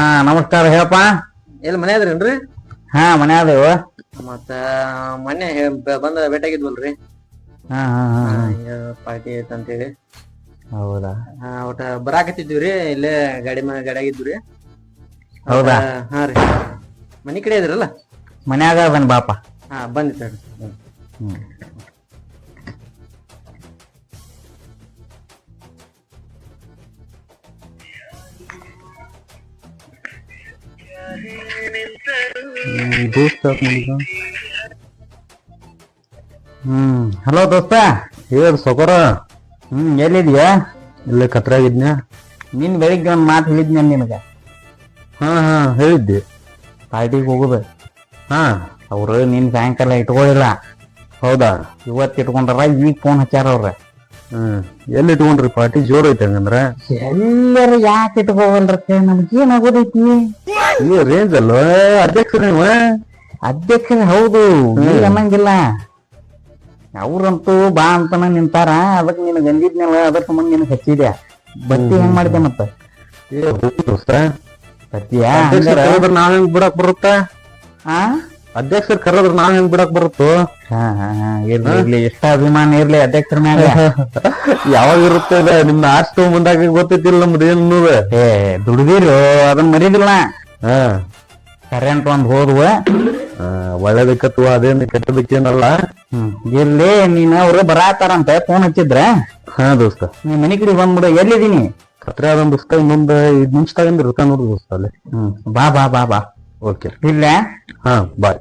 ಹಾ ನಮಸ್ಕಾರ ಹೇಳಪ್ಪ. ಎಲ್ಲಿ ಮನೆ ಅದ್ರೇನ್ರಿ? ಹಾ ಮನೆ ಅದೇವ. ಮತ್ತ ಮೊನ್ನೆ ಬಂದ ಭೇಟಿಯಾಗಿದ್ವಲ್ರಿ. ಹಾ ಹಾ ಹಾ ಪಾರ್ಟಿ ಐತ್ ಅಂತೇಳಿ. ಹೌದಾ? ಒಟ್ಟ ಬರಾಕತ್ತಿದ್ವಿ ಇಲ್ಲೇ ಗಾಡಿಯಾಗಿದ್ವಿ. ಹೌದಾ? ಹಾ ರೀ, ಮನಿ ಕಡೆ ಇದ್ರಲ್ಲ? ಮನ್ಯಾಗ ಬನ್ ಬಾಪ. ಹಾ ಬಂದಿತ್ತ. ಹ್ಮ್ ಹಲೋ ದೋಸ್ತ. ಹೇಳ ಸೊಕರ. ಎಲ್ಲಿದ್ಯಾ? ಇಲ್ಲೇ ಕತ್ರಾಗಿದ್ನ. ನಿನ್ ಬೆಳಿಗ್ಗೆ ಒಂದ್ ಮಾತು ಹೇಳಿದ್ನ ನಿನಗ. ಹಾ ಹಾ ಹೇಳಿದ್ದೆ. ಪಾರ್ಟಿಗೆ ಹೋಗುದು. ಹಾ ಅವ್ರು ನಿನ್ ಸಾಯಂಕಾಲ ಇಟ್ಕೊಳ್ಳಿಲ್ಲ. ಹೌದಾ? ಇವತ್ತು ಇಟ್ಕೊಂಡ್ರ ಈಗ ಫೋನ್ ಹಚ್ಚಾರ ಅವ್ರ. ಎಲ್ಲಿ ಇಟ್ಕೊಂಡ್ರಿ ಪಾರ್ಟಿ? ಜೋರ್ ಐತೆ ಹಂಗಂದ್ರ. ಎಲ್ಲರೂ ಯಾಕೆ ಇಟ್ಕೋವಲ್ರಕ್ಕೆ? ನಮ್ಗೇನಾಗೋದೈತಿ? ಈ ರೇಂಜ್ ಅಲ್ವ ಅಧ್ಯಕ್ಷರ ನೀವು? ಅಧ್ಯಕ್ಷರ ಹೌದು, ನೀವ್ ಅನ್ನಂಗಿಲ್ಲ. ಅವ್ರಂತೂ ಬಾ ಅಂತಾನ ನಿಂತಾರ. ಅದಕ್ಕೆ ನಿನಗೆ ಗಂಜಿದ್ನಲ್ಲ, ಅದ್ರ ಸಂಬಂಧ ನಿನಗೆ ಹಚ್ಚಿದ್ಯಾ. ಬತ್ತಿ ಹೆಂಗ್ ಮಾಡಿದೆ ಮತ್ತ? ಬತ್ತಿಯಾ? ನಾವ್ ಹೆಂಗ್ ಬಿಡಕ್ ಬರುತ್ತ? ಅಧ್ಯಕ್ಷರ್ ಕರೆದ್ರ ನಾವ್ ಹೆಂಗ್ ಬಿಡಕ್ ಬರುತ್ತೋ? ಹಾ ಹಾ ಹಾ ಇರ್ಲಿ ಇರ್ಲಿ, ಎಷ್ಟ ಅಭಿಮಾನ ಇರ್ಲಿ ಅಧ್ಯಕ್ಷರ ಮ್ಯಾಗ. ಯಾವಾಗ ಇರುತ್ತೆ ನಿಮ್ನ ಆರ್ಸ್ ಮುಂದಾಗ ಗೊತ್ತೈತಿಲ್ಲ ನಮ್ದು ಏನು? ಏ ದುಡ್ದಿರು, ಅದನ್ನ ಮರಿದಿಲ್ಲ. ಹಾ ಕರೆಂಟ್ ಒಂದ್ ಹೋದ್ವ. ಒಳ್ಳೇದಕ್ಕತ್ವ, ಅದೇನು ಕೆಟ್ಟದಕ್ಕೇನಲ್ಲ. ಇರ್ಲಿ, ನೀನ್ ಅವ್ರು ಬರಾತಾರಂತ ಫೋನ್ ಹಚ್ಚಿದ್ರ. ಹಾ ದೋಸ್ತ, ನೀ ಮನಿ ಕಡೆ ಬಂದ್ಬಿಡು. ಎಲ್ಲಿದೀನಿ? ಕತ್ರೆ ಆದೊಂದು ದೋಸ್ತ, ಇನ್ನೊಂದ್ 5 ನಿಮಿಷ ತಗೊಂಡ್ ಇರುತ್ತ ನೋಡ್ರಿ ದೋಸ್ತ ಅಲ್ಲಿ. ಬಾ ಬಾ ಬಾ ಬಾ. ಓಕೆ ಇಲ್ಲ? ಹಾ ಬಾಯ್.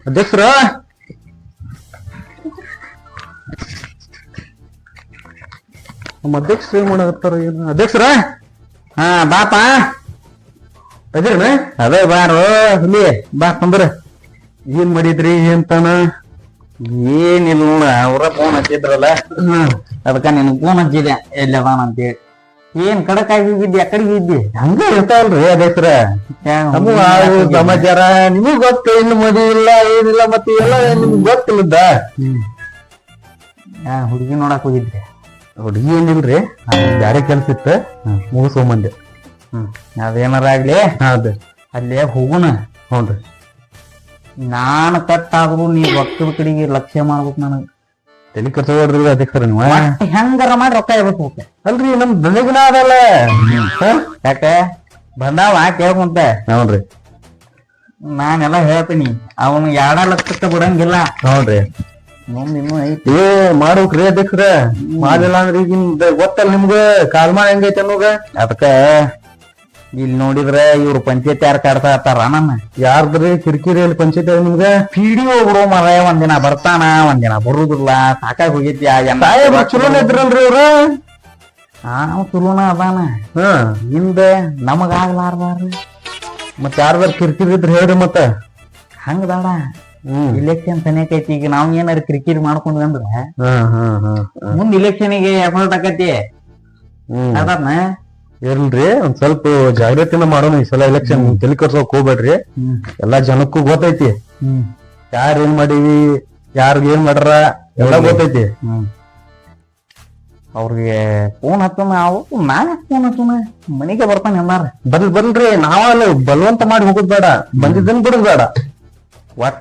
ಅಧ್ಯಕ್ಷರ, ನಮ್ಮ ಅಧ್ಯಕ್ಷರು ಏನ್ ಮಾಡಾಕತ್ತಾರ? ಏನು ಅಧ್ಯಕ್ಷರ? ಹಾ ಬಾಪ. ಅದೇನ? ಅದೇ ಬಾರೋ ಹುಲಿ, ಬಾ ಕುಂದ್ರ. ಏನ್ ಮಾಡಿದ್ರಿ? ಏನ್ ತಾನ? ಏನಿಲ್ಲ, ಅವ್ರ ಫೋನ್ ಹಚ್ಚಿದ್ರಲ್ಲ, ಅದಕ್ಕ ನಿನ್ ಫೋನ್ ಹಚ್ಚಿದೆ ಎಲ್ಲದಾನ ಅಂತೇಳಿ. ಏನ್ ಕಡಕಾಗಿ ಹೋಗಿದ್ದಿ? ಆ ಕಡೆಗೆ ಇದ್ದಿ? ಹಂಗ ಇರ್ತಾವಲ್ರಿ ಅಧ್ಯಕ್ಷರ, ಸಮಾಚಾರ ನಿಮಗ್ ಗೊತ್ತು. ಇನ್ನು ಮದುವೆ ಇಲ್ಲ ಏನಿಲ್ಲ, ಮತ್ತೆ ಎಲ್ಲ ನಿಮ್ಗ್ ಗೊತ್ತಿಲ್ಲದ. ಹುಡುಗಿ ನೋಡಕ್ ಹೋಗಿದ್ರಿ? ಹುಡುಗಿ ಏನಿಲ್ರಿ, ಬ್ಯಾರೆ ಕೆಲ್ಸ ಇತ್ತು, ಮುಗಿಸ್ಕೊಂಬಂದೆ. ಅದೇನಾರ ಆಗ್ಲಿ, ಹೌದು ಅಲ್ಲೇ ಹೋಗುಣ. ಹೌದ್ರಿ. ನಾನು ಕಟ್ಟಾದ್ರು ನೀ ರೊಕ್ಕದ ಕಡೆಗೆ ಲಕ್ಷ್ಯ ಮಾಡ್ಬೇಕು. ನನಗ್ ತಲೆ ಕಟ್ಸೋಡ್ರಿ ಅಧ್ಯಕ್ಷರ ನೀವು. ಹೆಂಗಾರ ಮಾಡಿ ರೊಕ್ಕ ಇರ್ಬೇಕು. ಅಲ್ರಿ ನಮ್ ದನಿಗನ ಅದಲ್ಲ. ಯಾಕೆ ಬಂದಾವ ಕೇಳ್ಕೊಂತ? ಹೌದ್ರಿ, ನಾನೆಲ್ಲ ಹೇಳ್ತೀನಿ. ಅವನು 2 ಲಕ್ಷಕ್ಕೆ ಬಿಡಂಗಿಲ್ಲ. ಹೌದ್ರಿ, ಮುಂದ್ ಇನ್ನೂ ಐತಿ. ಏ ಮಾಡ್ಬೇಕ್ರಿ ಅಧ್ಯಕ್ಷರ. ಮಾಡಿಲ್ಲ ಅಂದ್ರೆ ಈಗಿಂದ ಗೊತ್ತಲ್ಲ ನಿಮ್ಗ ಕಾಲ್ಮಾ ಹೆಂಗೈತೆ ಅನ್ನೋಗ. ಅದಕ್ಕ ಇಲ್ಲಿ ನೋಡಿದ್ರೆ ಇವ್ರು ಪಂಚಾಯತ್ ಯಾರು ಕಾಡ್ತಾ ಇರ್ತಾರ. ನನ್ನ ಯಾರ್ದ್ರಿ ಕಿರಿಕಿರಿಯಲ್ಲಿ ಪಂಚಾಯತ್ ನಿಮ್ಗ? ಪಿಡಿಒ ಬಿಡು ಮರ, ಒಂದಿನ ಬರ್ತಾನ ಒಂದಿನ ಬರುದಿಲ್ಲ. ಸಾಕಾಗಿ ಹೋಗಿದ್ಯ. ಚಲೋನ ಇದ್ರಲ್ರಿ ಇವ್ರು? ನಾವು ಚಲೋನ ಅದಾನ. ಹಿಂದೆ ನಮಗಾಗ್ಲಾರ್ದಾರ್ರಿ. ಮತ್ ಯಾರ್ದಾರ ಕಿರಿಕಿರಿ ಇದ್ರ ಹೇಳ್ರಿ ಮತ್ತ. ಹಂಗ ಬೇಡ, ಇಲೆಕ್ಷನ್ ಸನೇಕೈತಿ. ಈಗ ನಾವ್ ಏನಾರ ಕಿರಿಕಿರಿ ಮಾಡ್ಕೊಂಡ್ವಿ ಅಂದ್ರ ಮುಂದ್ ಇಲೆಕ್ಷನ್ಗೆ ಎಫರ್ಟ್ ಆಕತಿ. ಅದನ್ನ ಇರ್ಲ್ರಿ, ಒಂದ್ ಸ್ವಲ್ಪ ಜಾಗ್ರತಿನ ಮಾಡೋಣ ಈ ಸಲ ಎಲೆಕ್ಷನ್. ತಲೆ ಕರ್ಸೋಕ್ ಹೋಗ್ಬೇಡ್ರಿ. ಎಲ್ಲಾ ಜನಕ್ಕೂ ಗೊತ್ತೈತಿ ಯಾರ್ ಏನ್ ಮಾಡೀವಿ, ಯಾರ್ಗ ಏನ್ ಮಾಡ್ರ ಎಲ್ಲ ಗೊತ್ತೈತಿ. ಅವ್ರಿಗೆ ಫೋನ್ ಹಚ್ಚೋಣ. ಅವ್ರು ನಾಳೆ ಫೋನ್ ಹಚ್ಚೋಣ. ಮನೆಗೆ ಬರ್ತಾನೆ ಎಲ್ಲಾರ. ಬರ್ಲ್ರಿ, ನಾವಲ್ಲ ಬಲವಂತ ಮಾಡಿ ಹೋಗುದ್ ಬೇಡ, ಬಂದಿದ್ದನ್ ಬಿಡುದ್ ಬೇಡ. ಒಟ್ಟ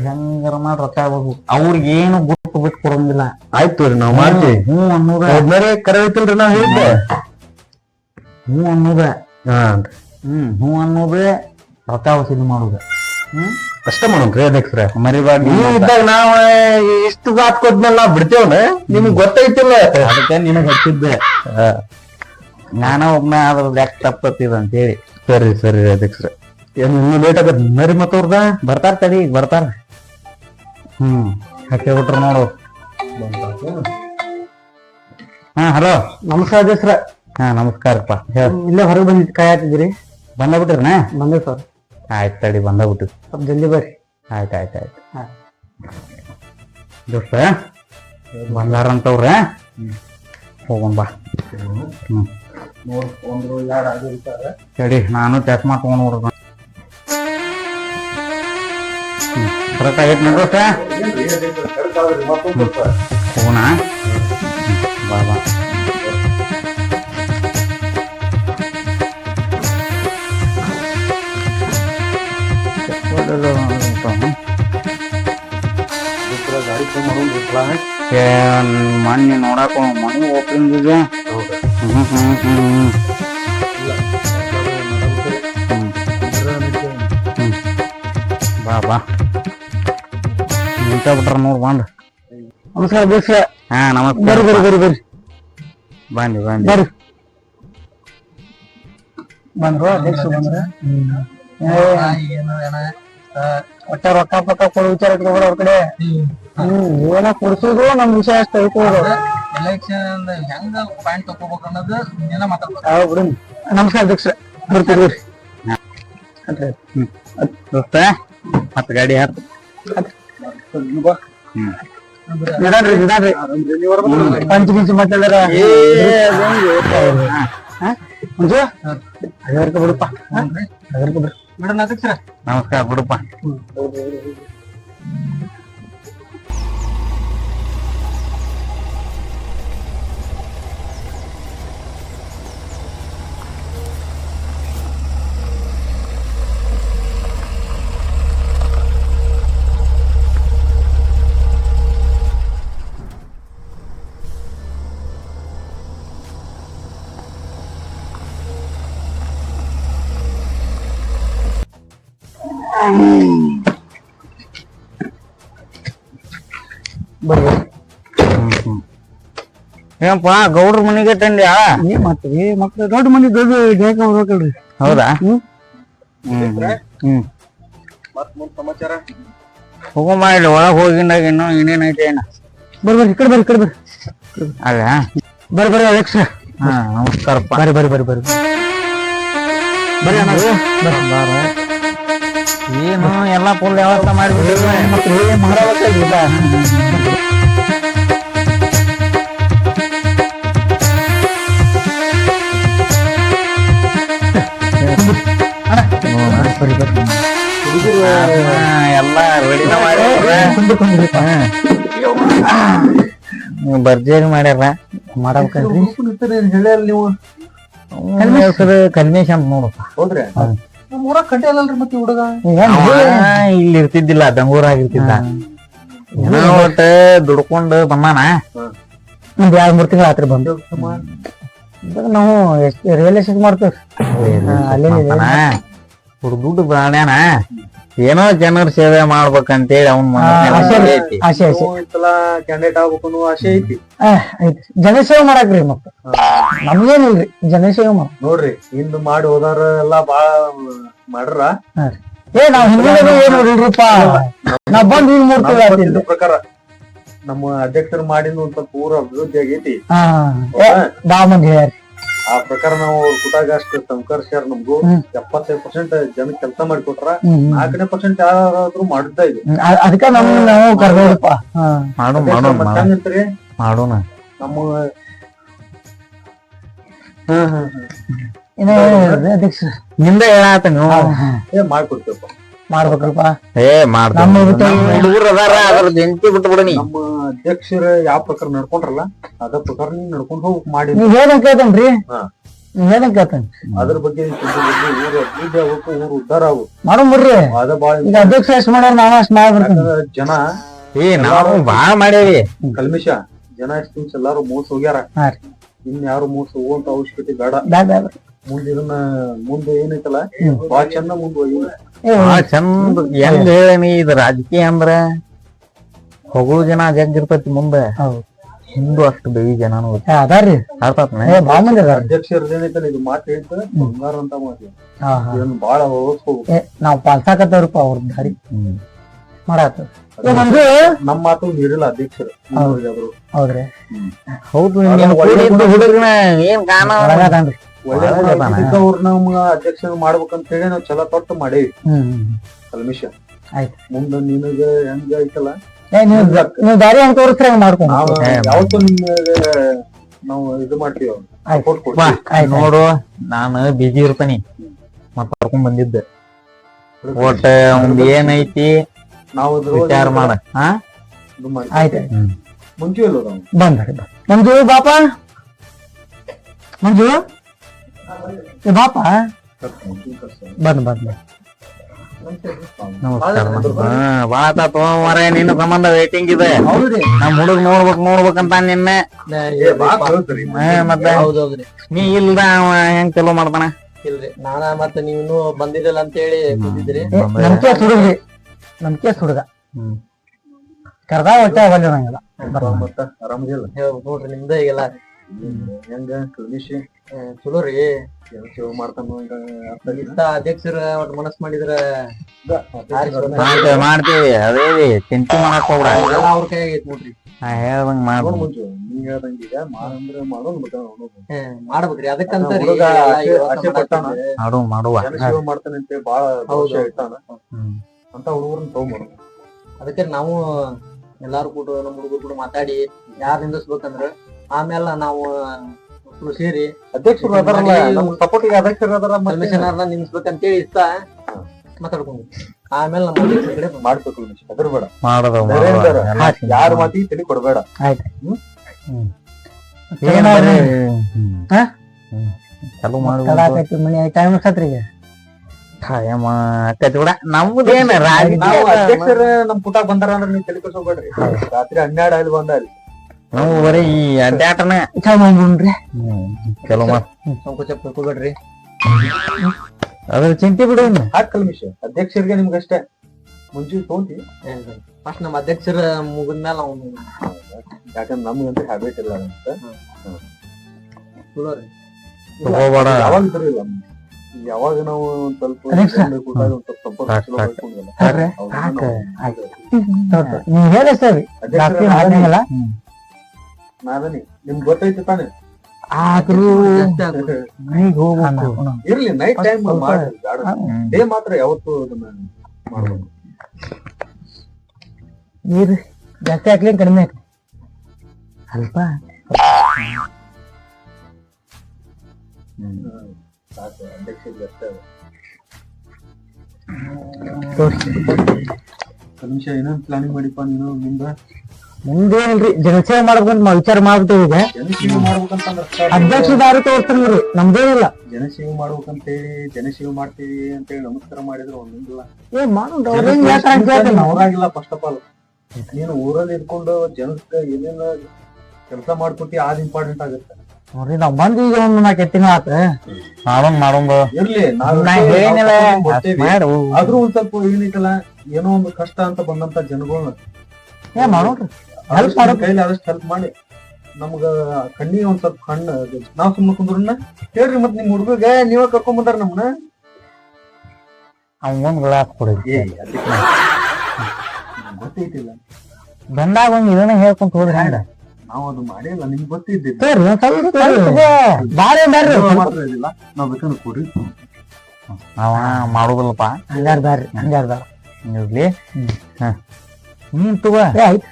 ಹೆಂಗಾರ ಮಾಡಿ ರೊಕ್ಕ ಆಗ್ಬೇಕು. ಅವ್ರಿಗೆ ಏನು ಗುಟ್ಟು ಬಿಟ್ಟು ಕೊಡಂಗಿಲ್ಲ. ಆಯ್ತು ರೀ, ನಾವ್ ಮಾಡ್ತೀವಿ. ಅನ್ನೋದ ಕರೆ ಐತಿಲ್ರಿ ನಾವ್ ಹೇಳಿದ್ದೆ. ಅನ್ನೋದ ಅನ್ನೋದೇ ರೊಕ್ಕ ವಸೂಲಿ ಮಾಡುದ. ಅಷ್ಟ ಮಾಡೋಣ್ರಿ ಅಧ್ಯಕ್ಷರ. ಮರಿಬಾರ್ದು. ನೀವು ಇದ್ದಾಗ ನಾವ್ ಇಷ್ಟು ಮಾತ್ ಕೊದ್ಮೇಲೆ ನಾವ್ ಬಿಡ್ತೇವನ? ನಿಮ್ಗ್ ಗೊತ್ತೈತಿಲ್ಲ. ಅದಕ್ಕೆ ನಿನಗ್ ಹಚ್ಚಿದ್ದೆ. ನಾನ ಒಬ್ಬನ ಅದ್ರ ಲೆಕ್ಕ ತಪ್ಪತ್ತಿದ ಅಂತೇಳಿ. ಸರಿ ಸರಿ ಅಧ್ಯಕ್ಷರ. ಏನ್ ಇನ್ನು ಲೇಟ್ ಆಗತ್ ಮರಿ ಮತ್ತವ್ರದ? ಬರ್ತಾರ ತಡಿ, ಈಗ ಬರ್ತಾರ. ಹಾಕಿ ಬಿಟ್ರು ನೋಡು. ಹಾ ಹಲೋ, ನಮಸ್ಕಾರ ಅಧ್ಯಕ್ಷರ. ಹಾ ನಮಸ್ಕಾರಪ್ಪ. ಇಲ್ಲೇ ಹೊರಗೆ ಬಂದಿದ್ ಕಾಯತಿದ್ರಿ? ಬಂದ ಬಿಟ್ರಿನ? ಬಂದೆ ಸರ್. ಆಯ್ತು ತಡಿ, ಬಂದ ಬಿಟ್ಟು ಸ್ವಲ್ಪ ಜಲ್ದಿ ಬರ್ರಿ. ಆಯ್ತು. ದೋಸ್ತ ಬಂದಾರಂತವ್ರ, ಹೋಗೋಣ ಬಾ. ತಡಿ, ನಾನು ಟೆಸ್ಟ್ ಮಾಡ್ಕೊಂಡು ನೋಡ್ದ. ಕರೆಕ್ಟ್ ಆಗೈತಿ ದೋಸ್ತ. ಹೋಗೋಣ ಬಾ ಬಾ ಮೊನ್ನೆ ನೋಡಾಕ ಮನೆ ಓಪನಿಂಗಿಗೆ ಬಾ ಬಾ ನಿಂತ ಬಿಟ್ರ ನೋಡ್ ಬಂದ್ ನಮಸ್ಕಾರ ಅಧ್ಯಕ್ಷ. ಹಾ ನಮಸ್ಕಾರ ಬರ್ರಿ ಬರ್ರಿ ಬರ್ರಿ ಬರ್ರಿ ಬನ್ನಿ ಬನ್ನಿ ಬರ್ರಿ ಬಂದ್ರು ಅಧ್ಯಕ್ಷ ಬಂದ್ರ ಒಟ್ಟ ರೊಕ್ಕ ಪಕ್ಕ ಕೊಡೋ ವಿಚಾರ ಇಟ್ಕೊಬೇಡ ಅವ್ರ ಕಡೆ. ಏನ ಕೊಡ್ಸೋದು ನಮ್ ವಿಷಯ ಅಷ್ಟ ಐಕೋದು. ಎಲೆಕ್ಷನ್ ಹೆಂಗ ಪಾಯಿಂಟ್ ತಗೋಬೇಕು ಅನ್ನೋದು ಏನ ಮಾತಾಡ್ಬೇಕು. ಬಿಡು. ನಮಸ್ಕಾರ ಅಧ್ಯಕ್ಷ. ಬರ್ತೀರಿ ದೋಸ್ತ ಮತ್ತ ಗಾಡಿ ಹತ್ತು ನಿಧಾನ್ರಿ ನಿಧಾನ್ರಿ ಪಂಚ ಗಿಂಚ ಮಾತಾಡ್ಯಾರ ಮಂಜು 1000 ರೂಪಾಯಿ ಬಿಡಪ್ಪ. 1000 ರೂಪಾಯಿ ಬಿಡ ಅಧ್ಯಕ್ಷ. ನಮಸ್ಕಾರ ಬಿಡಪ್ಪ. ಏನಪ್ಪ ಗೌಡ್ರ ಮನೆಗೆ ತಂದ್ಯಾ? ಏನ್ ಮಾಡ್ತೀವಿ ಮಕ್ಳು ದೊಡ್ಡ ಮಂದಿ ದೊಡ್ಡ ಜಯಕ ಹೋಗ್ಬೇಕಲ್ರಿ. ಹೌದಾ? ಸಮಾಚಾರ ಹೋಗಮ್ಮ ಇಲ್ಲಿ ಒಳಗ್ ಹೋಗಿಂದಾಗ ಇನ್ನೂ ಏನೇನೈತೆ ಏನ ಬರ್ರಿ ಬರ್ರಿ ಈ ಕಡೆ ಬರ್ರಿ ಈ ಕಡೆ ಬರ್ರಿ ಅಲ್ಲ ಬರ್ರಿ ಬರ್ರಿ ಅಧ್ಯಕ್ಷ. ಹಾ ನಮಸ್ಕಾರಪ್ಪ. ಬರ್ರಿ ಬರ್ರಿ ಬರ್ರಿ ಬರ್ರಿ ಬರ್ರಿ ಅಣ್ಣ ಬರ್ರಿ. ಏನು ಎಲ್ಲಾ ಫುಲ್ ವ್ಯವಸ್ಥೆ ಮಾಡಿಬಿಟ್ಟಿದ್ರೆ ಮಕ್ಳು ಮಾಡಬೇಕಲ್ರಿ ಎಲ್ಲಾ ರೆಡಿನ ಭರ್ಜರಿ ಮಾಡ್ಯಾರ. ಮಾಡ್ಬೇಕಲ್ರಿ ನೀವು ಕಲ್ಮೇಶ್ ಅಂತ ನೋಡಪ್ಪ. ಹೌದ್ರಿ ಊರಾಗ ಕಟ್ಟಿ ಅಲ್ಲಲ್ರಿ ಮತ್ತೆ ಹುಡುಗ ಇಲ್ಲಿ ಇರ್ತಿದ್ದಿಲ್ಲ, ಬೆಂಗಳೂರಾಗಿರ್ತಿದ್ದ. ಏನೋ ಒಟ್ಟ ದುಡ್ಕೊಂಡು ಬಂದಾನ. ಒಂದ್ 2-3 ತಿಂಗಳು ಆತ್ರಿ ಬಂದು. ನಾವು ರಿಯಲ್ ಎಸ್ಟೇಟ್ ಮಾಡ್ತೇವ್ರಿ ಅಲ್ಲೇ ದುಡ್ಡು ಬಾಣ್ಯಾನ. ಏನೋ ಜನರ ಸೇವೆ ಮಾಡ್ಬೇಕಂತೇಳಿ ಅವ್ನ ಐತಿ. ಆಸೆ ಆಸೆ ಕ್ಯಾಂಡಿಡೇಟ್ ಆಗ್ಬೇಕು ಅನ್ನೋ ಆಸೆ ಐತಿ. ಐತಿ ಜನಸೇವೆ ಮಾಡಾಕ್ರಿ ಮತ್ತ ನಮ್ಗೇನಿಲ್ರಿ ಜನಸೇವೆ ಮಾಡ ನೋಡ್ರಿ ಹಿಂದ್ ಮಾಡಿ ಹೋದಾರ ಎಲ್ಲಾ ಬಾಳ ಮಾಡ್ರ. ನಾವ್ ಹಿಂದಿನ ಏನು ನೋಡ್ರಿಪ್ಪ ನಾವ್ ಬಂದ್ ಈಗ 3 ತಿಂಗಳು ಆತಿಲ್ಲ ಪ್ರಕಾರ ನಮ್ಮ ಅಧ್ಯಕ್ಷರು ಮಾಡಿನ ಒಂದ್ ಸ್ವಲ್ಪ ಊರ ಅಭಿವೃದ್ಧಿ ಆಗೈತಿ. ಬಾ ಮಂದಿ ಹೇಳ್ಯಾರಿ. ಆ ಪ್ರಕಾರ ನಾವು ಕುಟಾಗ ಅಷ್ಟು ಸಂಕರ್ಷಾರ ನಮ್ಗೂ 75% ಜನ ಕೆಲಸ ಮಾಡಿಕೊಟ್ರ 4% ಯಾರಾದ್ರೂ ಮಾಡುತ್ತಾ ಇದೆ. ಅದಕ್ಕ ನಾವು ಕರ್ಬೇಕಪ್ಪ ಮತ್ತಂಗಂತ್ರಿ ಮಾಡೋಣ. ನಮ್ಮ ಅಧ್ಯಕ್ಷ ನಿಂದ ಹೇಳಾತ ನೀವು ಮಾಡ್ಕೊಡ್ತೇವಪ್ಪ. ಮಾಡ್ಬೇಕಲ್ಪ ಹುಡುಗರು ಅದಾರ ಅದ್ರದ್ದು ಎಂಟಿ ಬಿಟ್ಟು ಬಿಡನಿ. ನಮ್ಮ ಅಧ್ಯಕ್ಷರು ಯಾವ ಪ್ರಕಾರ ನಡ್ಕೊಂಡ್ರಲ್ಲ ಅದ ಪ್ರಕಾರ ನೀವ್ ನಡ್ಕೊಂಡ್ ಹೋಗ್ ಮಾಡಿ. ನೀವ್ ಹೇಳಂಗ್ ಕೇಳ್ತೇನ್ರಿ. ನೀವ್ ಹೇಳಂಗ್ ಕೇಳ್ತೇನೆ ಅದ್ರ ಬಗ್ಗೆ ಊರು ಅಭಿವೃದ್ಧಿ ಆಗ್ಬೇಕು, ಊರು ಉದ್ದಾರ ಆಗ್ಬೇಕು. ಮಾಡೋಮ್ರಿ. ಅದ ಬಾಳ ಈಗ ಅಧ್ಯಕ್ಷ ಎಷ್ಟ್ ಮಾಡ್ಯಾರ ನಾವ್ ಅಷ್ಟ್ ಮಾಡ್ಬಿಡ್ತೇನೆ. ಜನ ನಾವು ಬಾಳ ಮಾಡೇವಿ ಕಲ್ಮಿಷ ಜನ ಎಷ್ಟು ಎಲ್ಲಾರು ಮೋಸ ಹೋಗ್ಯಾರ. ಇನ್ ಯಾರು ಮೋಸ ಹೋಗುವಂತ ಅವಶ್ಯಕತೆ ಬೇಡ. ಮುಂದೆ ಇದನ್ನ ಮುಂದೆ ಏನೈತಲ್ಲ ಬಾಳ ಚಂದ ಮುಂದೆ ಚಂದ ಹೆಂಗ್ ಹೇಳನಿ. ಇದು ರಾಜಕೀಯ ಅಂದ್ರ ಹೊಗಳು ಜನ ಜಗ್ಗಿರ್ತೈತಿ ಮುಂದೆ, ಹಿಂದೂ ಅಷ್ಟು ಬೇವಿ ಜನನು ಅದಾರ್ರಿ. ಬಾಳ ಮಂದಿ ಅದಾರ. ಅಧ್ಯಕ್ಷರದ್ದು ಏನೈತಲ್ಲ ಇದು ಮಾತು ಹೇಳ್ತಾರೆ ಬಂಗಾರ ಅಂತ ಮಾತು. ಇದನ್ನ ಬಾಳ ಹೋಗ್ಬೇಕು. ನಾವ್ ಪಾಲ್ಸಾಕತ್ತವ್ರಪ್ಪ ಅವ್ರ ದಾರಿ ಮಾಡಾತ. ನಮ್ಮ ಮಾತು ನೀಡಿಲ್ಲ ಅಧ್ಯಕ್ಷರು. ಹೌದ್ರಿ ಹೌದು. ಹುಡುಗನ ಏನ್ ಕಾಣ ಅವ್ರ ನಮ್ಗ ಅಧ್ಯಕ್ಷರು ಮಾಡ್ಬೇಕಂತ ಹೇಳಿ ನಾವ್ ಚಲೋ ತೊಟ್ಟು ಮಾಡೇವಿ ಕಲ್ಮಿಷ. ಆಯ್ತು ಮುಂದ ನಿನಗ ಹೆಂಗ ಐತಲ್ಲ ನೀವ್ ದಾರಿ ಹೆಂಗ್ ತೋರಿಸ್ರಿ ಹಂಗ ಮಾಡ್ಕೊಂಡು ಯಾವತ್ತು ನಿಮ್ಗೆ ನಾವು ಇದು ಮಾಡ್ತೀವಿ. ನೋಡು ನಾನು ಬಿಜಿ ಇರ್ತಾನಿ ಮತ್ತ ಕರ್ಕೊಂಡ್ ಬಂದಿದ್ದೆ. ಒಟ್ಟ ಒಂದ್ ಏನೈತಿ ನಾವು ವಿಚಾರ ಮಾಡ. ಆಯ್ತು ಮುಂಚೆ ಇಲ್ಲ ಬಂದ್ರಿ ಮಂಜು ಬಾಪ ಮಂಜು ಏ ಬಾಪ ಬಂದ್ ಬಂದ್ ಬಾಳ ನಿನ್ನ ಸಂಬಂಧ ವೇಟಿಂಗ್ ಇದೆ ನಮ್ ಹುಡುಗ ನೋಡ್ಬೇಕಂತ ನಿನ್ನೆ ಮತ್ತೆ ನೀ ಇಲ್ದ ಅವ ಹೆಂಗ್ ಚಲೋ ಮಾಡ್ತಾನ ಇಲ್ರಿ ನಾನ ಮತ್ತ ನೀನು ಬಂದಿರಲ್ಲ ಅಂತ ಹೇಳಿ ಕೂತಿದ್ರಿ ನಮ್ಕೆ ಹುಡುಗ ಕರ್ದ ಹೊಟ್ಟೆ ಆಗಲ್ಲ ನಂಗೆಲ್ಲ ಮತ್ತ ಆರಾಮದಿಲ್ಲ ನೋಡ್ರಿ ನಿಮ್ದ ಈಗೆಲ್ಲ ಹೆಂಗ ಕಲ್ಮಿಶ್ ಚಲೋ ರೀ ಸೇವೆ ಮಾಡ್ತಾನ ಅಧ್ಯಕ್ಷರ ಒಟ್ ಮನಸ್ ಮಾಡಿದ್ರ ಮಾಡ್ತೀವಿ ಅದೇ ಚಿಂತೆ ಮಾಡಕ್ ಹೋಗ್ಬಿಡ ಅವ್ರ ಕೈ ಆಗೈತ್ ನೋಡ್ರಿ ಹೇಳ್ದಂಗ್ ಮಾಡ್ಬೋದು ಮುಂಚೆ ನೀ ಹೇಳ್ದಂಗ ಈಗ ಮಾಡಂದ್ರ ಮಾಡೋನ್ ಮಾಡ್ಬೇಕ್ರಿ ಅದಕ್ಕಂತ ಆಸೆ ಪಟ್ಟಾನ ಮಾಡುವ ಸೇವೆ ಮಾಡ್ತಾನೆ ಅಂತ ಬಾಳ ವರ್ಷ ಇರ್ತಾನ ಅಂತ ಹುಡುಗರನ್ನ ತಗೊಂಡ್ಬಾರ ಅದಕ್ಕೆ ನಾವು ಎಲ್ಲಾರು ಕೂಡ ನಮ್ ಹುಡುಗರು ಕೂಡ ಮಾತಾಡಿ ಯಾರ್ ನಿಂದಿಸ್ಬೇಕಂದ್ರ ಆಮೇಲೆ ನಾವು ಸೇರಿ ಅಧ್ಯಕ್ಷರು ಅದಾರಲ್ಲ ನಮ್ ಸಪೋರ್ಟಿಗೆ ಅಧ್ಯಕ್ಷರು ಅದಾರ ಕಮಿಷನರ್ನ ನಿಲ್ಲಿಸ್ಬೇಕಂತೇಳಿ ಇಷ್ಟ ಮಾತಾಡ್ಕೊಂಡು ಆಮೇಲೆ ನಮ್ಮ ಅಧ್ಯಕ್ಷರ ಕಡೆ ಮಾಡ್ಬೇಕು ಅದ್ರ ಬೇಡ ಮಾಡೋದು ಯಾರ ಮಾತಿ ತಲೆ ಕೊಡ್ಬೇಡ ಚಲೋ ಮಾಡುವ ಮನಿ ಟೈಮ್ ಸತ್ರಿಗೆ ನಮ್ದೇನ ನಾವು ಅಧ್ಯಕ್ಷರ ನಮ್ ಪುಟ ಬಂದಾರ ಅಂದ್ರೆ ನೀವು ತಲೆ ಕೊಡ್ಬೇಡ್ರಿ ರಾತ್ರಿ 12 ಅಲ್ಲಿ ಬಂದಾರಿ ನಾವು ಬರೀ ಈ ಅಡ್ಡಾಟನ ಚಲೋನ್ರಿ ಚಲೋ ಸಂಕೋಚ ಪಡ್ಕೋಬೇಡ್ರಿ ಅದ್ರ ಚಿಂತೆ ಬಿಡು ಹಾಕಲ್ ಮಿಷ ಅಧ್ಯಕ್ಷರಿಗೆ ನಿಮ್ಗಷ್ಟೇ ಮುಂಚೆ ತೊಗೊಂತಿ ಫಸ್ಟ್ ನಮ್ಮ ಅಧ್ಯಕ್ಷರ ಮುಗಿದ್ಮೇಲೆ ಅವ್ನು ಯಾಕಂದ್ರೆ ನಮ್ಗಂತ ಹ್ಯಾಬಿಟ್ ಇಲ್ಲ ಅಂತ ಚಲೋ ರೀ ತಗೋಬೇಡ ಯಾವಾಗ ಇದ್ರಿಲ್ಲ ಯಾವಾಗ ನಾವು ಒಂದ್ ಸ್ವಲ್ಪ ನೀವ್ ಹೇಳ ಸರಿ ನಾದನಿ ನಿಮ್ಗೆ ಗೊತ್ತೈತಿ ತಾನೆ ಆದ್ರೂ ಇರ್ಲಿ ನೈಟ್ ಟೈಮ್ ಮಾಡಿ ಡೇ ಮಾತ್ರ ಯಾವತ್ತು ಅದನ್ನ ಮಾಡ್ಬೇಕು ನೀರು ಜಾಸ್ತಿ ಹಾಕ್ಲಿ ಕಡಿಮೆ ಹಾಕ್ಲಿ ಅಲ್ಪ ಸಾಕು ಅಧ್ಯಕ್ಷರಿಗೆ ಅಷ್ಟೇ ನಿಮಿಷ ಏನೋ ಪ್ಲಾನಿಂಗ್ ಮಾಡಿಪ್ಪ ನೀನು ಮುಂದೇನ್ರಿ ಜನಸೇವೆ ಮಾಡ್ಬೇಕಂತ ವಿಚಾರ ಮಾಡ್ಬಿಟ್ಟಿವಿ ಈಗ ಜನಸೇವೆ ಮಾಡ್ಬೇಕಂತಂದ್ರ ಅಧ್ಯಕ್ಷ ದಾರಿ ತೋರಿಸ್ತಾನ್ರಿ ನಮ್ದೇನಿಲ್ಲ ಜನಸೇವೆ ಮಾಡ್ಬೇಕಂತ ಹೇಳಿ ಜನಸೇವೆ ಮಾಡ್ತೀವಿ ಅಂತ ಹೇಳಿ ನಮಸ್ಕಾರ ಮಾಡಿದ್ರು ಒಂದಿಲ್ಲ ಊರಾಗಿಲ್ಲ ಫಸ್ಟ್ ಆಫ್ ಆಲ್ ನೀನು ಊರಲ್ಲಿ ಇದ್ಕೊಂಡು ಜನಕ್ಕೆ ಏನೇನ ಕೆಲಸ ಮಾಡ್ಕೊಟ್ಟಿ ಅದ್ ಇಂಪಾರ್ಟೆಂಟ್ ಆಗುತ್ತೆ ನೋಡ್ರಿ ನಾವ್ ಬಂದ್ ಈಗ ಒಂದ್ 4 ತಿಂಗಳ ಆತ ಮಾಡೋಣ ಇರ್ಲಿ ಆದ್ರೂ ಒಂದ್ ಸ್ವಲ್ಪ ಏನೈತಲ್ಲ ಏನೋ ಒಂದು ಕಷ್ಟ ಅಂತ ಬಂದಂತ ಜನಗಳನ್ನ ಮಾಡೋಣ್ರಿ ಕೈಲಿ ಆದಷ್ಟು ಹೆಲ್ಪ್ ಮಾಡಿ ನಮ್ಗ ಕಣ್ಣಿಗೆ ಒಂದ್ ಸ್ವಲ್ಪ ಕಣ್ಣು ನಾವ್ ಸುಮ್ಮನೆ ಕುಂದ್ರನ್ನ ಹೇಳ್ರಿ ಮತ್ ನಿಮ್ ಹುಡುಗ ನೀವ ಕರ್ಕೊಂಡ್ ಬಂದಾರ ನಮ್ನ ಅವಂಗೊಂದ್ ಗ್ಲಾಸ್ ಕೊಡಿ ಗೊತ್ತೈತಿಲ್ಲ ಬಂದಾಗ ಒಂದ್ ಇದನ್ನ ಹೇಳ್ಕೊಂತ ಹೋದ್ರಿ ಹಂಗ ನಾವ್ ಅದು ಮಾಡಿಲ್ಲ ನಿಮ್ಗೆ ಗೊತ್ತಿದ್ದಿಲ್ಲ ಮಾತ್ರ ಇದಿಲ್ಲ ನಾವ್ ಬೇಕಂದ್ರೆ ಕೊಡ್ರಿ ಅವ ಮಾಡುದಿಲ್ಲಪ್ಪ ಹಂಗಾರ್ದಾರ ಇರ್ಲಿ ನೀನ್ ತಗೋ ಆಯ್ತು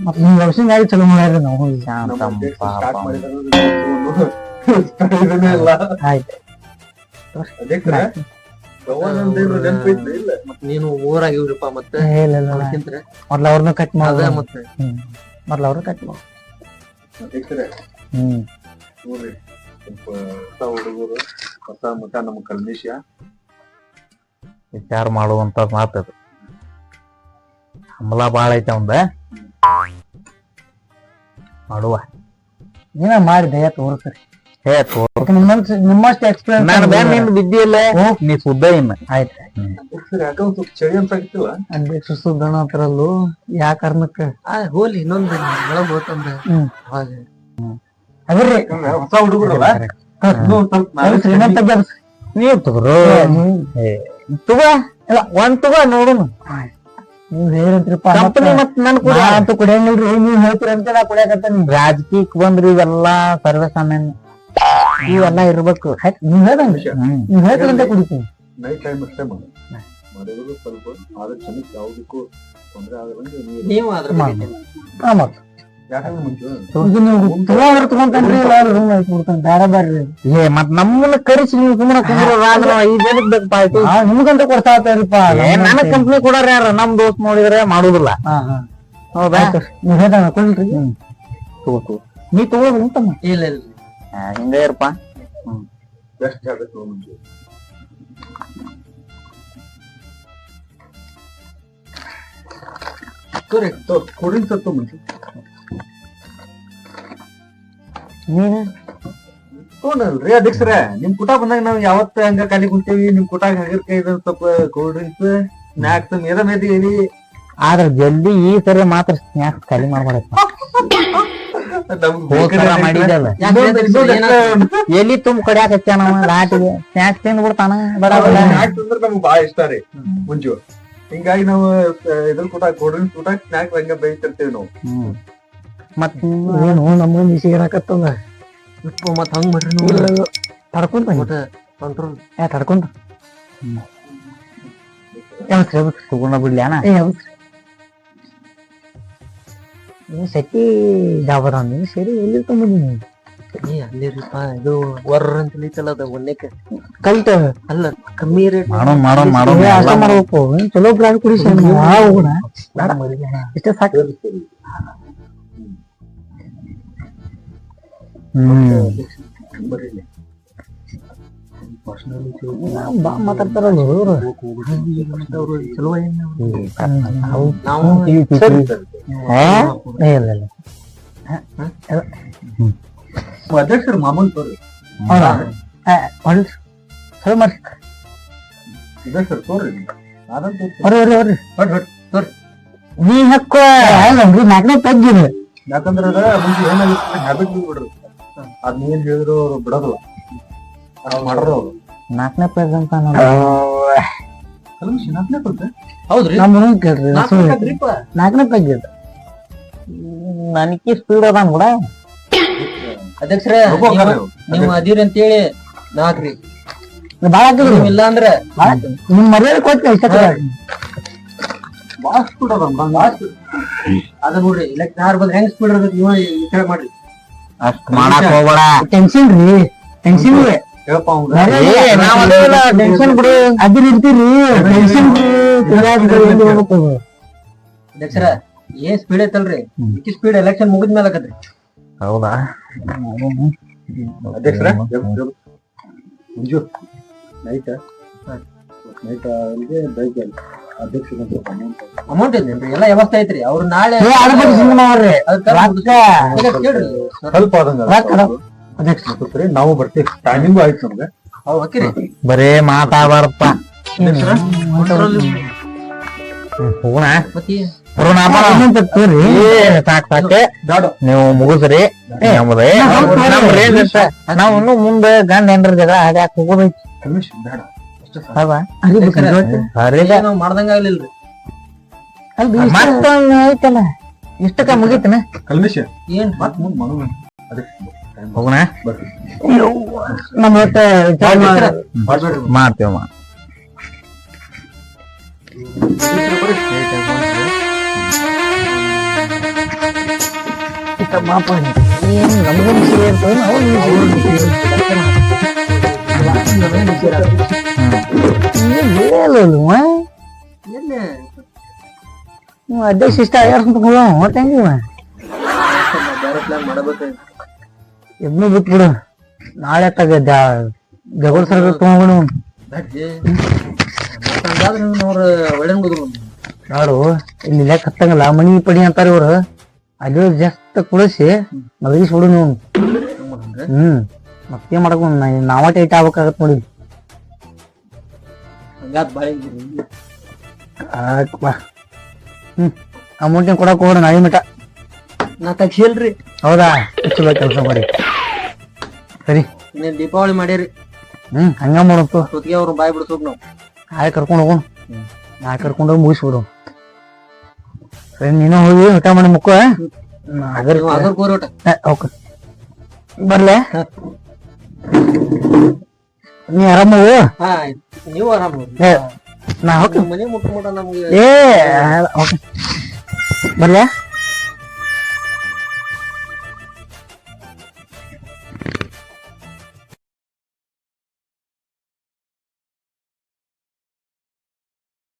ಮತ್ ನೀವ್ ವರ್ಷಿಂಗ್ ಆಗಿ ಚಲೋ ಮಾಡ್ಯಾರ ನಾವು ಸ್ಟಾರ್ಟ್ ಮಾಡಿಲ್ಲ ಆಯ್ತು ನೀನು ಊರಾಗಿವ್ರಿಪ್ಪ ಮತ್ತೆ ಮೊದ್ಲ ಅವ್ರನ್ನ ಕಟ್ ಮಾಡ ಮತ್ತೆ ಮೊದ್ಲ ಅವ್ರನ್ನ ಕಟ್ ಮಾಡ ನೋಡ್ರಿ ಸ್ವಲ್ಪ ಹೊಸ ಹುಡುಗರು ಹೊಸ ಮಠ ನಮ್ಮ ಕಲ್ಮೇಶ ವಿಚಾರ ಮಾಡುವಂತ ಮಾತದು ಹಂಬಲ ಬಾಳ ಐತೆ ಅವಂದ ಮಾಡುವ ಏನ ಮಾಡಿ ದಯ ತೋರ್ಸ್ರಿ ನಿಮ್ಮಷ್ಟು ಎಕ್ಸ್ಪೀರಿಯನ್ಸ್ ನಾನು ಬಿದ್ದಿಲ್ಲ ನೀ ಸುದ್ದ ಇನ್ನ ಆಯ್ತು ಯಾಕಂದ್ ಸ್ವಲ್ಪ ಚಳಿ ಅನ್ಸಾಗಿತ್ತಿಲ್ಲ ಅಧ್ಯಕ್ಷ ಸುದ್ದಣ ಅಂತಾರಲ್ಲು ಯಾ ಕಾರಣಕ್ಕ ಹೋಲಿ ಇನ್ನೊಂದು ಒಳಗ್ ಹೋತಂದ್ರೆ ಅದ್ರಿ ಹೊಸ ಹುಡುಗರಲ್ಲ ಶ್ರೀಮಂತ ನೀವ್ ತಗೋರು ತಗೋ ಇಲ್ಲ ಒಂದ್ ತಗೋ ನೋಡುನು ನೀವ್ ಹೇಳ್ರಿಪ್ಪ ಕಂಪನಿ ಮತ್ ನನ್ ಕೂಡ ಅಂತ ಕುಡಿಯಂಗಿಲ್ರಿ ನೀವ್ ಹೇಳ್ತೀರಿ ಅಂತ ನಾ ಕುಡಿಯಾಕತ್ತೀನಿ ರಾಜಕೀಯಕ್ ಬಂದ್ರಿ ಇವೆಲ್ಲಾ ಸರ್ವೇ ಸಾಮಾನ್ಯ ಇವೆಲ್ಲಾ ಇರ್ಬೇಕು ನೀವ್ ಹೇಳ್ದಂಗ ನೀವ್ ಹೇಳ್ತೀರಿ ಅಂತ ಕುಡಿತೀನಿ ನೈಟ್ ಟೈಮ್ ಅಷ್ಟೇ ಮಾಡಿದ್ರು ಸ್ವಲ್ಪ ಆದ್ರೆ ಜನಕ್ಕೆ ಯಾವ್ದಕ್ಕೂ ತೊಂದ್ರೆ ಆಗದಂಗೆ ನೀವು ಅದ್ರ ಯಾಕಂದ್ರೆ ಮುಂಚೆ ಮತ್ ನಮ್ಮನ್ನ ಕರೆಸಿ ನೀವು ಸುಮ್ಮನೆ ನಿಮ್ಗಂತ ಕೊಡ್ತಾ ನನಗ್ ಕಂಪ್ನಿ ಕೊಡಾರ ಯಾರ ನಮ್ ದೋಸ್ತ್ ನೋಡಿದ್ರೆ ಮಾಡುದಿಲ್ಲ ಹೌದಾ ನೀವ್ ಹೇಳ್ದಂಗ ಹಾಕೊಳ್ರಿ ತಗೋ ನೀ ತಗೋತಮ್ಮ ಇಲ್ಲ ಇಲ್ಲ ಹಿಂಗ ಇರಪ್ಪ ಬೆಸ್ಟ್ ಜಾಗ ಮುಂಜು ಕೊಡಿನ ತತ್ತು ಮುಂಚೆ ನೀನು ತೊಗೊಂಡಲ್ರಿ ಅಧ್ಯಕ್ಷರ ನಿಮ್ ಕುಟ ಬಂದಾಗ ನಾವ್ ಯಾವತ್ತ ಹಂಗ ಖಾಲಿ ಕುಂತೇವಿ ನಿಮ್ ಕುಟಾಗ ಹಗರ್ಕಾಯಿ ಸ್ವಲ್ಪ ಕೋಲ್ಡ್ ಡ್ರಿಂಕ್ಸ್ ಸ್ನಾಕ್ಸ್ ಮೇದ ಮೇದಿ ಆದ್ರ ಜಲ್ದಿ ಈ ಸರಿ ಮಾತ್ರ ಸ್ನ್ಯಾಕ್ಸ್ ಖಾಲಿ ಮಾಡ್ಬೇಡಪ್ಪ ಮಾಡಿದಲ್ಲ ಎಲ್ಲಿ ತುಂಬ ಕಡಿಯಾಕತ್ತ ನಾವ ಲಾಟಿಗೆ ಸ್ನ್ಯಾಕ್ಸ್ ತಿಂದ್ ಬಿಡ್ತಾನ ಸ್ನಾಕ್ಸ್ ಅಂದ್ರೆ ನಮ್ಗೆ ಬಾಳ ಇಷ್ಟ ರೀ ಮುಂಚು ಹಿಂಗಾಗಿ ನಾವು ಇದ್ರ ಕುಟ ಕೋಲ್ಡ್ ಡ್ರಿಂಕ್ಸ್ ಕುಟ ಸ್ನಾಕ್ಸ್ ಹಂಗ ಬೇಯಿಸಿರ್ತೇವಿ ನಾವು ಮತ್ ಏನು ನಮ್ಮ ಬಿಸಿಗಿರಾಕತ್ತದ ಮತ್ ಹಂಗ್ ಮಾಡ್ರಿ ನೀವು ತಡ್ಕೊಂತ ಕಂಟ್ರೋಲ್ ತಡ್ಕೊಂತ ತಗೊಂಡ ಬಿಡ್ಲಿ ಅಣ್ಣ ನೀವು ಸತಿ ಡಾಬರ ನೀವು ಸರಿ ಎಲ್ಲಿ ತೊಗೊಂಡಿನಿ ಅಲ್ಲಿರಿಪ್ಪ ಇದು ವರ್ರ ಅಂತ ಐತಲ್ಲ ಅದ ಒಣ್ಣೆಕ ಕಲ್ತ ಅಲ್ಲ ಕಮ್ಮಿ ರೇಟ್ ಅರ್ಥ ಮಾಡ್ಬೇಕು ಚಲೋ ಬ್ರಾಂಡ್ ಕುಡಿಸಿ ಇಷ್ಟ ಸಾಕು ಬಾ ಮಾತಾಡ್ತಾರಲ್ಲ ಇವ್ರು ಚಲೋ ಅಧ್ಯಕ್ಷರು ಮಾಮೂಲ್ ತೋರಿ ಸರಿ ಮಾಡ್ರಿ ಅಧ್ಯಕ್ಷರು ತೋರಿ ನೀ ಹಕ್ಕೋ ನಾಲ್ಕನೇ ತಗ್ಗಿನ ಯಾಕಂದ್ರ ಅದ ಮುಂಚೆ ಏನಾಗಿತ್ತು ಹ್ಯಾಬಿಟ್ ಬಿಡ್ರಿ ಅದ್ ನೀನ್ ಹೇಳಿದ್ರು ಅವ್ರು ಬಿಡೋದಿಲ್ಲ ಮಾಡ್ರ ಅವ್ರು ನಾಲ್ಕನೇ ಪೇಜ್ ಅಂತ ನಾಲ್ಕನೇ ಕೊಡ್ತೆ ಹೌದ್ರಿ ನಮ್ಮ ಕೇಳ್ರಿ ನಾಲ್ಕನೇ ಪೇಜ್ ನನಗೆ ಸ್ಪೀಡ್ ಅದ ಕೂಡ ಅಧ್ಯಕ್ಷರ ನೀವು ಅದೀರಿ ಅಂತೇಳಿ ನಾಕ್ರಿ ಬಾಳ ಇಲ್ಲ ಅಂದ್ರ ನಿಮ್ ಮರ್ಯಾದೆ ಕೊಟ್ಟು ಇಷ್ಟ ಬಾಳ ಸ್ಪೀಡ್ ಅದ ಅದ ನೋಡ್ರಿ ಇಲೆಕ್ಟ್ ಯಾರು ಬಂದ್ರೆ ಹೆಂಗ್ ಸ್ಪೀಡ್ ಇರ್ತೈತಿ ನೀವು ವಿಚಾರ ಮಾಡ್ರಿ ಅಷ್ಟ್ ಮಾಡಕ್ ಹೋಗ್ಬೇಡ ಟೆನ್ಷನ್ ರೀ ಟೆನ್ಷನ್ ಹೇಳಪ್ಪ ಟೆನ್ಷನ್ ಬಿಡು ಅದ್ರ ಇರ್ತೀರಿ ಟೆನ್ಷನ್ ಅಧ್ಯಕ್ಷರ ಏನ್ ಸ್ಪೀಡ್ ಐತಲ್ರಿ ಇಕ್ಕಿ ಸ್ಪೀಡ್ ಎಲೆಕ್ಷನ್ ಮುಗಿದ್ಮೇಲೆ ಆಕತ್ರಿ ಹೌದಾ ಅಧ್ಯಕ್ಷರ ಮುಂಜು ನೈಟ್ ಬೈಕ್ ಅಧ್ಯಕ್ಷ ಅಮೌಂಟ್ ಇದೇನ್ರಿ ಎಲ್ಲಾ ವ್ಯವಸ್ಥೆ ಐತ್ರಿ ಅವ್ರು ನಾಳೆ ಸ್ವಲ್ಪ ಅಧ್ಯಕ್ಷ ನಾವು ಬರ್ತೀವಿ ಟೈಮಿಂಗು ಆಯ್ತು ನಮ್ಗೆ ಬರೇ ಮಾತಾಡಪ್ಪ ಹೋಗೋಣ ನೀವು ಮುಗಿಸ್ರಿ ನಾವ್ ಇನ್ನು ಮುಂದೆ ಗಂಡ ಹೆಂಡ್ರ ಜಗಳ ಆಡ್ಯಾಕ ಹೋಗೋದೈತಿ ಮಾಡ್ದಂಗ ಆಗ್ಲಿಲ್ರಿ ಮತ್ತೊಂದು ಐತಲ್ಲ ಇಷ್ಟಕ್ಕ ಮುಗಿತನ ಕಲ್ಮೇಶ ಏನ್ ಮತ್ ಮುಂದ್ ಮನು ಹೋಗೋಣ ನಮ್ಮ ಮಾಡ್ತೇವ ಏನ್ ನಮಗೂ ಅಧ್ಯಕ್ಷ ಇಷ್ಟ ಆಗ್ಯಾರ ಅಂತ ಹೆಂಗಿವ ಇದನ್ನು ಬಿಟ್ಬಿಡು ನಾಳೆ ತಗ ಜಗಳ ಸರ್ ತಗೊಂಡು ನೋಡು ಇಲ್ಲಿ ಲೆಕ್ಕ ಹತ್ತಂಗಲ್ಲ ಮನಿ ಪಡಿ ಅಂತಾರ ಇವ್ರು ಅದು ಜಸ್ಟ್ ಕುಡಿಸಿ ಮಲಗಿಸ್ಬಿಡು ನೀವು ಮತ್ತೇನ್ ಮಾಡಕ್ ನಾವ ಟೈಟ್ ಆಗ್ಬೇಕಾಗತ್ ನೋಡಿ ಅಮೌಂಟ್ ಕೊಡಕ್ ಹೋಗ್ರಿ ನಾಳೆ ಮಟ ನಾ ತಗ್ಸಿಲ್ರಿ ಹೌದಾ ಚಲೋ ಕೆಲಸ ಮಾಡಿ ಸರಿ ದೀಪಾವಳಿ ಮಾಡಿರಿ ಹಂಗ ಮಾಡಪ್ಪ ಹೊತ್ತಿಗೆ ಅವ್ರು ಬಾಯ್ ಬಿಡ್ಸೋಕ್ ನಾವು ನಾಳೆ ಕರ್ಕೊಂಡು ಹೋಗೋಣ ನಾಳೆ ಕರ್ಕೊಂಡು ಹೋಗಿ ಮುಗಿಸ್ಬಿಡು ಸರಿ ನೀನು ಹೋಗಿ ಊಟ ಮಾಡಿ ಮುಕ್ಕ ಅದ್ರ ಕೋರೋಟ ಓಕೆ ಬರ್ಲೆ ನೀ ಆರಾಮವು ಹಾ ನೀವು ಆರಾಮ ನಾ ಹೋಗ್ತೀನಿ ಮನೆ ಮುಟ್ಟ ನಮ್ಗೆ ಏ ಬರ್ಲೆ